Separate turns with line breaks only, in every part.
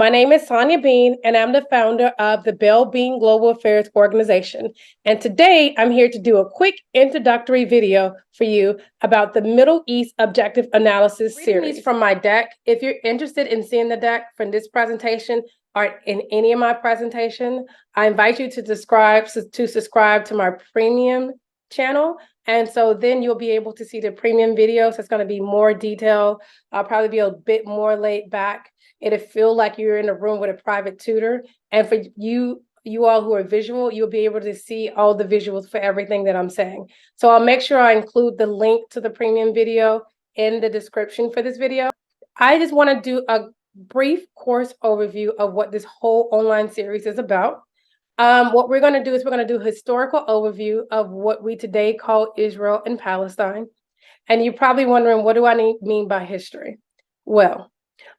My name is Sonia Bean, and I'm the founder of the Bell Bean Global Affairs Organization. And today I'm here to do a quick introductory video for you about the Middle East Objective Analysis series from my deck. If you're interested in seeing the deck from this presentation or in any of my presentation, I invite you to subscribe to my premium channel. And so then you'll be able to see the premium videos. It's going to be more detailed. I'll probably be a bit more laid back. It'll feel like you're in a room with a private tutor. And for you all who are visual, you'll be able to see all the visuals for everything that I'm saying. So I'll make sure I include the link to the premium video in the description for this video. I just want to do a brief course overview of what this whole online series is about. What we're going to do is we're going to do a historical overview of what we today call Israel and Palestine. And you're probably wondering, what do I mean by history? Well,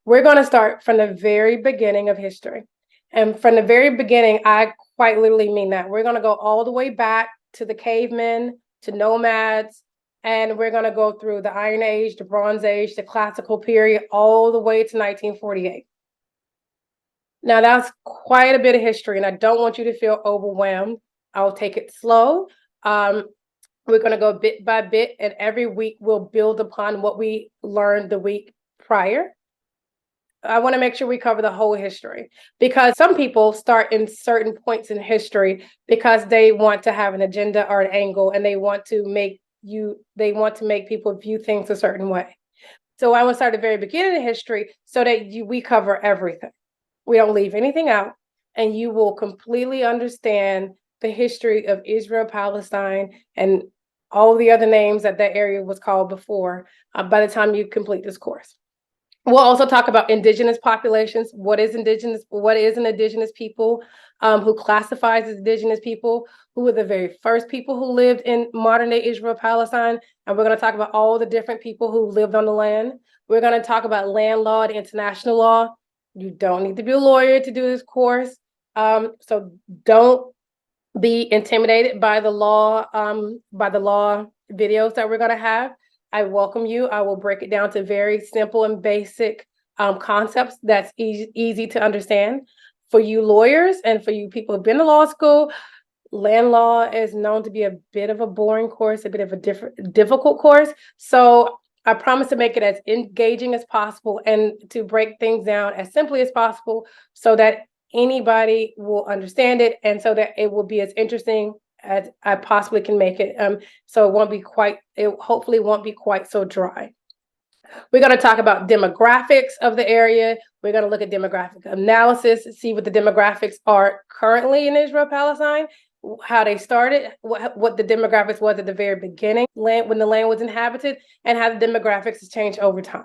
we're going to start from the very beginning of history. And from the very beginning, I quite literally mean that. We're going to go all the way back to the cavemen, to nomads, and we're going to go through the Iron Age, the Bronze Age, the Classical period, all the way to 1948. Now, that's quite a bit of history, and I don't want you to feel overwhelmed. I'll take it slow. We're going to go bit by bit, and every week we'll build upon what we learned the week prior. I want to make sure we cover the whole history, because some people start in certain points in history because they want to have an agenda or an angle, and they want to make people view things a certain way. So I want to start at the very beginning of history so that we cover everything. We don't leave anything out, and you will completely understand the history of Israel, Palestine, and all the other names that area was called before by the time you complete this course. We'll also talk about indigenous populations. What is an indigenous people? Who classifies as indigenous people? Who were the very first people who lived in modern day Israel, Palestine? And we're going to talk about all the different people who lived on the land. We're going to talk about land law and international law. You don't need to be a lawyer to do this course. So don't be intimidated by the law videos that we're going to have. I welcome you. I will break it down to very simple and basic concepts that's easy to understand. For you lawyers and for you people who've been to law school, land law is known to be a bit of a boring course, a bit of a difficult course. So I promise to make it as engaging as possible and to break things down as simply as possible so that anybody will understand it and so that it will be as interesting as I possibly can make it. So it hopefully won't be quite so dry. We're going to talk about demographics of the area. We're going to look at demographic analysis, see what the demographics are currently in Israel, Palestine, how they started, what the demographics was at the very beginning, when the land was inhabited, and how the demographics has changed over time.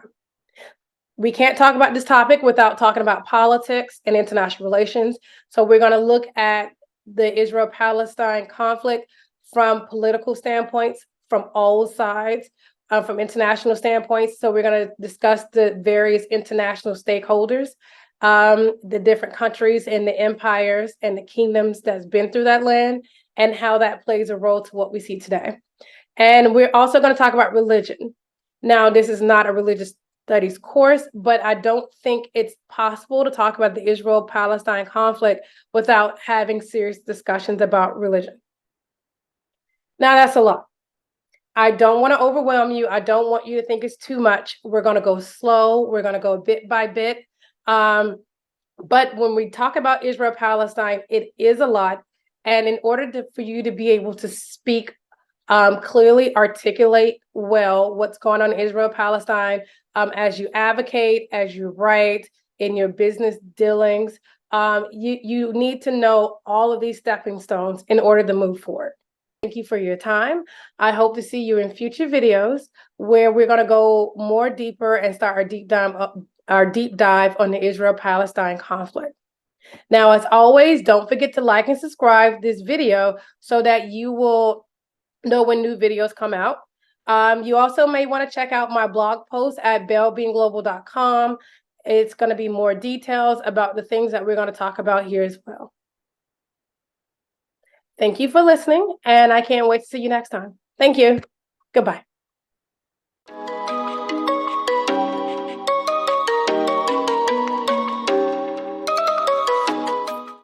We can't talk about this topic without talking about politics and international relations. So we're going to look at the Israel-Palestine conflict from political standpoints, from all sides, from international standpoints. So we're going to discuss the various international stakeholders, the different countries and the empires and the kingdoms that's been through that land, and how that plays a role to what we see today. And we're also going to talk about religion. Now, this is not a religious studies course, but I don't think it's possible to talk about the Israel-Palestine conflict without having serious discussions about religion. Now, that's a lot. I don't want to overwhelm you. I don't want you to think it's too much. We're going to go slow. We're going to go bit by bit. But when we talk about Israel-Palestine, it is a lot. And in order for you to be able to speak clearly, articulate well what's going on in Israel-Palestine, as you advocate, as you write, in your business dealings, you need to know all of these stepping stones in order to move forward. Thank you for your time. I hope to see you in future videos where we're going to go more deeper and start our deep dive on the Israel-Palestine conflict. Now, as always, don't forget to like and subscribe this video so that you will know when new videos come out. You also may want to check out my blog post at bellbeanglobal.com. It's going to be more details about the things that we're going to talk about here as well. Thank you for listening, and I can't wait to see you next time. Thank you. Goodbye.